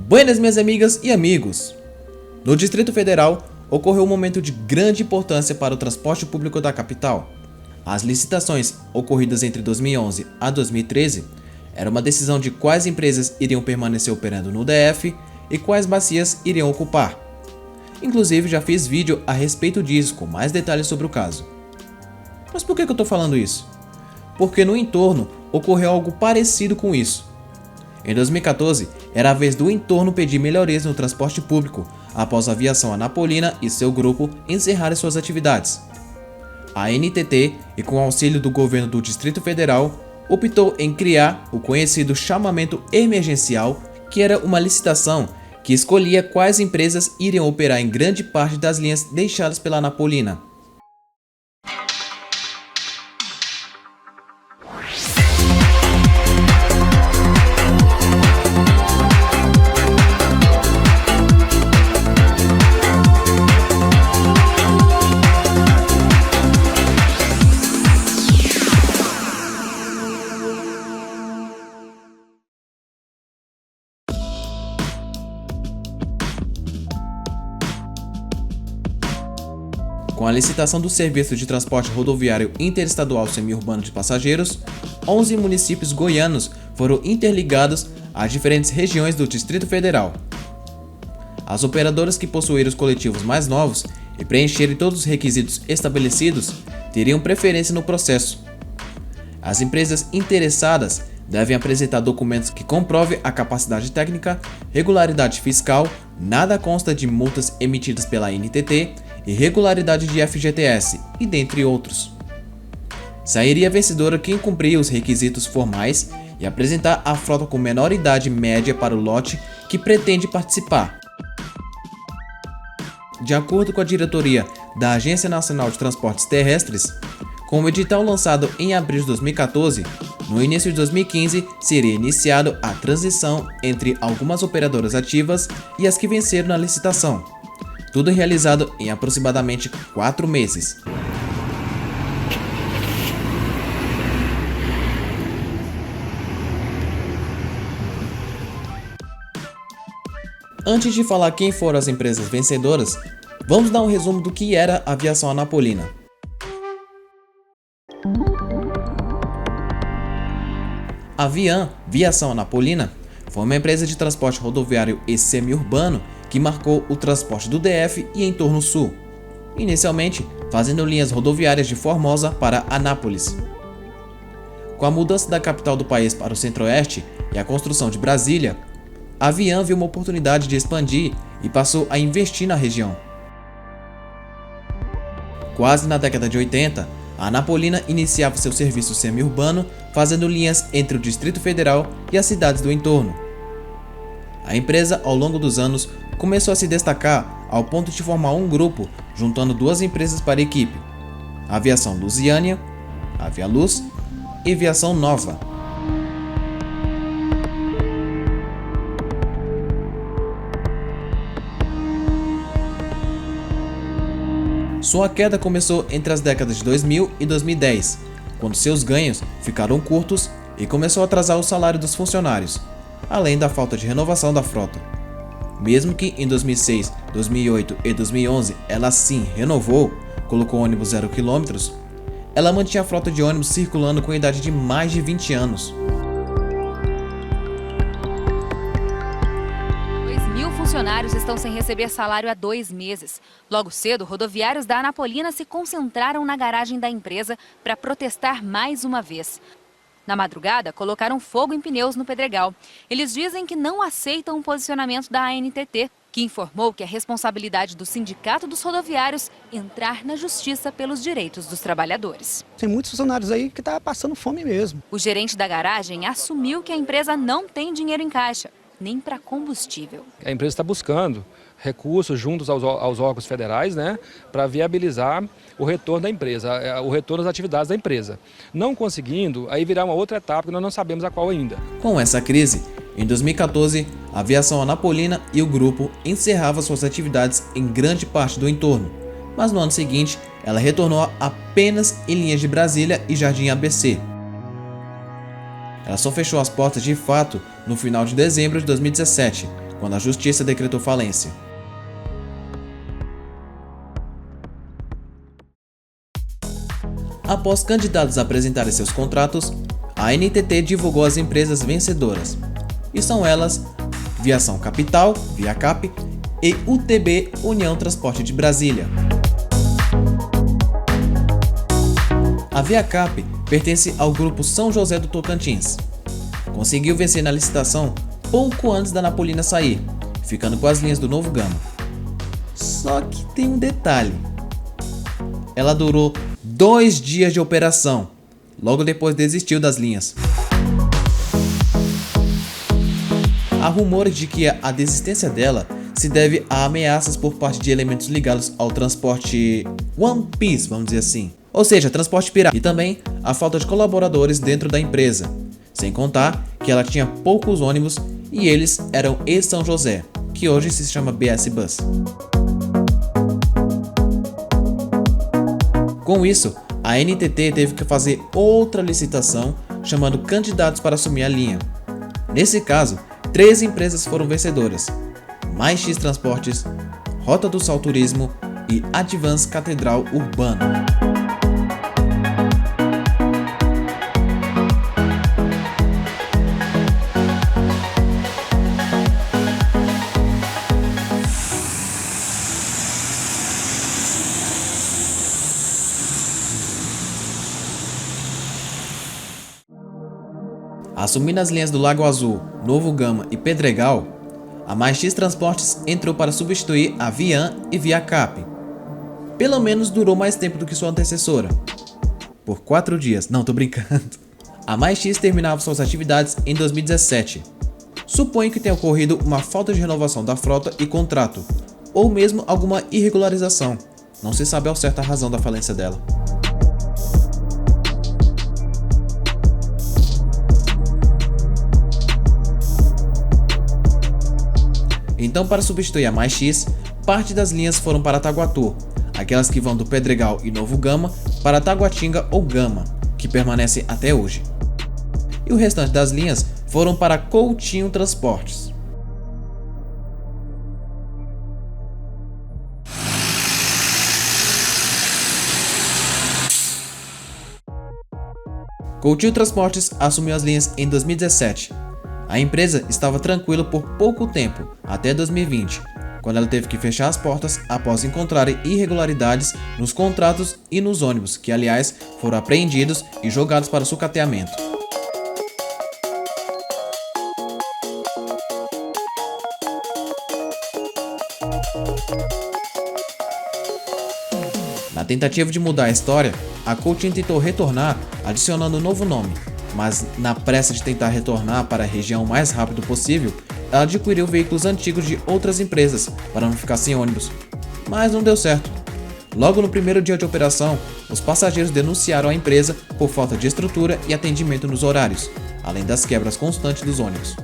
Buenas, minhas amigas e amigos! No Distrito Federal, ocorreu um momento de grande importância para o transporte público da capital. As licitações, ocorridas entre 2011 a 2013, era uma decisão de quais empresas iriam permanecer operando no DF e quais bacias iriam ocupar. Inclusive, já fiz vídeo a respeito disso, com mais detalhes sobre o caso. Mas por que eu estou falando isso? Porque no entorno ocorreu algo parecido com isso. Em 2014, era a vez do entorno pedir melhorias no transporte público, após a Aviação Anapolina e seu grupo encerrarem suas atividades. A NTT, e com o auxílio do governo do Distrito Federal, optou em criar o conhecido chamamento emergencial, que era uma licitação que escolhia quais empresas iriam operar em grande parte das linhas deixadas pela Anapolina. Com a licitação do Serviço de Transporte Rodoviário Interestadual Semiurbano de Passageiros, 11 municípios goianos foram interligados às diferentes regiões do Distrito Federal. As operadoras que possuírem os coletivos mais novos e preencherem todos os requisitos estabelecidos teriam preferência no processo. As empresas interessadas devem apresentar documentos que comprovem a capacidade técnica, regularidade fiscal, nada consta de multas emitidas pela NTT e regularidade de FGTS, e dentre outros. Sairia vencedora quem cumprir os requisitos formais e apresentar a frota com menor idade média para o lote que pretende participar. De acordo com a diretoria da Agência Nacional de Transportes Terrestres, com o edital lançado em abril de 2014, no início de 2015 seria iniciado a transição entre algumas operadoras ativas e as que venceram na licitação. Tudo realizado em aproximadamente 4 meses. Antes de falar quem foram as empresas vencedoras, vamos dar um resumo do que era a Aviação Anapolina. A Viação Anapolina foi uma empresa de transporte rodoviário e semiurbano que marcou o transporte do DF e entorno sul, inicialmente fazendo linhas rodoviárias de Formosa para Anápolis. Com a mudança da capital do país para o centro-oeste e a construção de Brasília, a Avian viu uma oportunidade de expandir e passou a investir na região. Quase na década de 80, a Anapolina iniciava seu serviço semiurbano, fazendo linhas entre o Distrito Federal e as cidades do entorno. A empresa, ao longo dos anos, começou a se destacar ao ponto de formar um grupo, juntando duas empresas para a equipe: a Aviação Lusiânia, Avialuz e Aviação Nova. Sua queda começou entre as décadas de 2000 e 2010, quando seus ganhos ficaram curtos e começou a atrasar o salário dos funcionários, além da falta de renovação da frota. Mesmo que em 2006, 2008 e 2011 ela sim renovou, colocou ônibus 0 km, ela mantinha a frota de ônibus circulando com idade de mais de 20 anos. 2.000 funcionários estão sem receber salário há 2 meses. Logo cedo, rodoviários da Anapolina se concentraram na garagem da empresa para protestar mais uma vez. Na madrugada, colocaram fogo em pneus no Pedregal. Eles dizem que não aceitam o posicionamento da ANTT, que informou que é responsabilidade do Sindicato dos Rodoviários entrar na justiça pelos direitos dos trabalhadores. Tem muitos funcionários aí que estão passando fome mesmo. O gerente da garagem assumiu que a empresa não tem dinheiro em caixa, nem para combustível. A empresa está buscando recursos juntos aos órgãos federais, para viabilizar o retorno da empresa, o retorno das atividades da empresa. Não conseguindo, aí virá uma outra etapa que nós não sabemos a qual ainda. Com essa crise, em 2014, a Aviação Anapolina e o grupo encerravam suas atividades em grande parte do entorno, mas no ano seguinte ela retornou apenas em linhas de Brasília e Jardim ABC. Ela só fechou as portas de fato no final de dezembro de 2017, quando a justiça decretou falência. Após candidatos apresentarem seus contratos, a NTT divulgou as empresas vencedoras, e são elas Viação Capital, Viacap, e UTB, União Transporte de Brasília. A Viacap pertence ao grupo São José do Tocantins. Conseguiu vencer na licitação pouco antes da Napolina sair, ficando com as linhas do Novo Gama. Só que tem um detalhe. Ela durou 2 dias de operação, logo depois desistiu das linhas. Há rumores de que a desistência dela se deve a ameaças por parte de elementos ligados ao transporte One Piece, vamos dizer assim. Ou seja, transporte pirata. E também a falta de colaboradores dentro da empresa. Sem contar que ela tinha poucos ônibus e eles eram ex-São José, que hoje se chama BS Bus. Com isso, a NTT teve que fazer outra licitação chamando candidatos para assumir a linha. Nesse caso, 3 empresas foram vencedoras: Mais X Transportes, Rota do Sol Turismo e Advance Catedral Urbano. Assumindo as linhas do Lago Azul, Novo Gama e Pedregal, a Mais X Transportes entrou para substituir a Vian e Viacap. Pelo menos durou mais tempo do que sua antecessora. Por 4 dias, não tô brincando. A Mais X terminava suas atividades em 2017. Suponho que tenha ocorrido uma falta de renovação da frota e contrato, ou mesmo alguma irregularização. Não se sabe ao certo a razão da falência dela. Então, para substituir a Mais X, parte das linhas foram para Taguatu, aquelas que vão do Pedregal e Novo Gama para Taguatinga ou Gama, que permanece até hoje. E o restante das linhas foram para Coutinho Transportes. Coutinho Transportes assumiu as linhas em 2017. A empresa estava tranquila por pouco tempo, até 2020, quando ela teve que fechar as portas após encontrarem irregularidades nos contratos e nos ônibus, que aliás foram apreendidos e jogados para sucateamento. Na tentativa de mudar a história, a Coutinho tentou retornar adicionando um novo nome, mas na pressa de tentar retornar para a região o mais rápido possível, ela adquiriu veículos antigos de outras empresas para não ficar sem ônibus. Mas não deu certo. Logo no primeiro dia de operação, os passageiros denunciaram a empresa por falta de estrutura e atendimento nos horários, além das quebras constantes dos ônibus.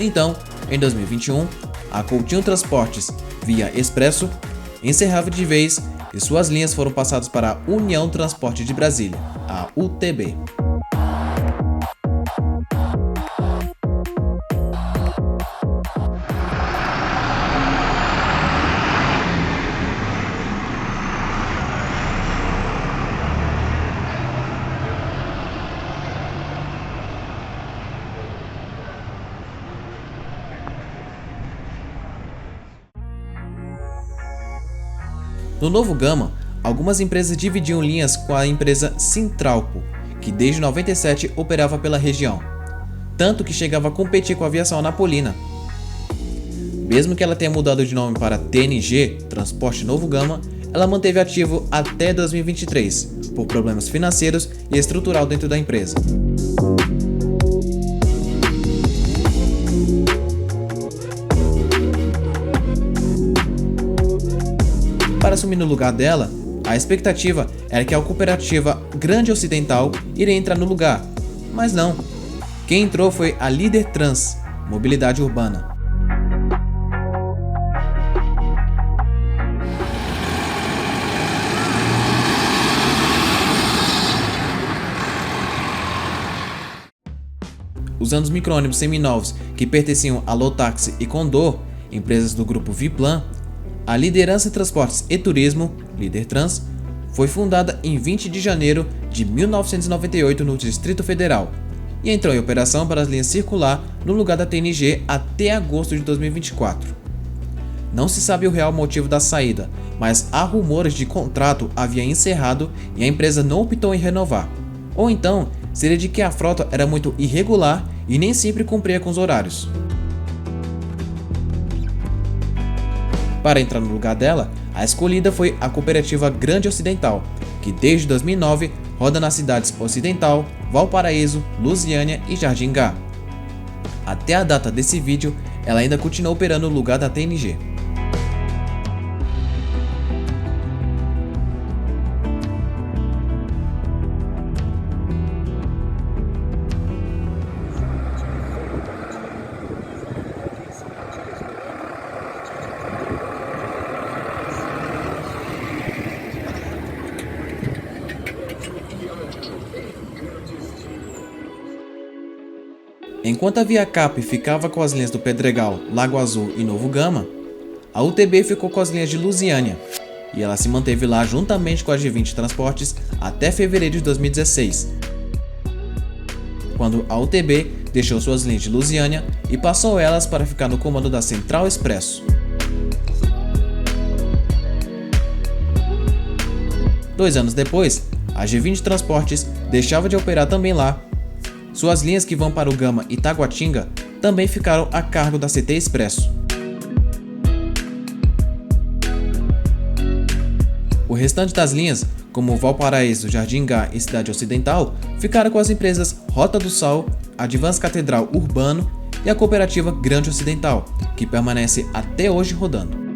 Então, em 2021, a Coutinho Transportes, via Expresso, encerrava de vez e suas linhas foram passadas para a União Transporte de Brasília, a UTB. No Novo Gama, algumas empresas dividiam linhas com a empresa Sintralco, que desde 97 operava pela região, tanto que chegava a competir com a Aviação Napolina. Mesmo que ela tenha mudado de nome para TNG, Transporte Novo Gama, ela manteve ativo até 2023, por problemas financeiros e estrutural dentro da empresa. Para assumir no lugar dela, a expectativa era que a cooperativa Grande Ocidental iria entrar no lugar, mas não. Quem entrou foi a Líder Trans, Mobilidade Urbana. usando os micro-ônibus seminovos que pertenciam a Lotaxi e Condor, empresas do grupo Viplan, a Liderança em Transportes e Turismo, Lidertrans, foi fundada em 20 de janeiro de 1998 no Distrito Federal e entrou em operação para as linhas circular no lugar da TNG até agosto de 2024. Não se sabe o real motivo da saída, mas há rumores de contrato havia encerrado e a empresa não optou em renovar. Ou então, seria de que a frota era muito irregular e nem sempre cumpria com os horários. Para entrar no lugar dela, a escolhida foi a Cooperativa Grande Ocidental, que desde 2009 roda nas cidades Ocidental, Valparaíso, Lusiânia e Jardingá. Até a data desse vídeo, ela ainda continua operando no lugar da TNG. Enquanto a Via Cap ficava com as linhas do Pedregal, Lago Azul e Novo Gama, a UTB ficou com as linhas de Lusiânia, e ela se manteve lá juntamente com a G20 Transportes até fevereiro de 2016, quando a UTB deixou suas linhas de Lusiânia e passou elas para ficar no comando da Central Expresso. 2 anos depois, a G20 Transportes deixava de operar também lá. Suas linhas que vão para o Gama e Taguatinga também ficaram a cargo da CT Expresso. O restante das linhas, como Valparaíso, Jardingá e Cidade Ocidental, ficaram com as empresas Rota do Sal, Advance Catedral Urbano e a Cooperativa Grande Ocidental, que permanece até hoje rodando.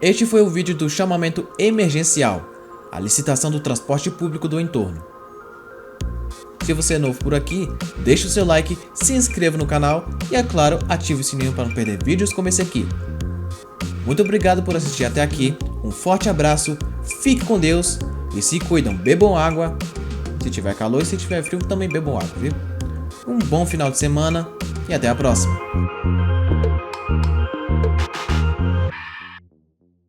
Este foi o vídeo do chamamento emergencial, a licitação do transporte público do entorno. Se você é novo por aqui, deixe o seu like, se inscreva no canal e, é claro, ative o sininho para não perder vídeos como esse aqui. Muito obrigado por assistir até aqui, um forte abraço, fique com Deus e se cuidam, bebam água. Se tiver calor e se tiver frio também bebam água, viu? Um bom final de semana e até a próxima.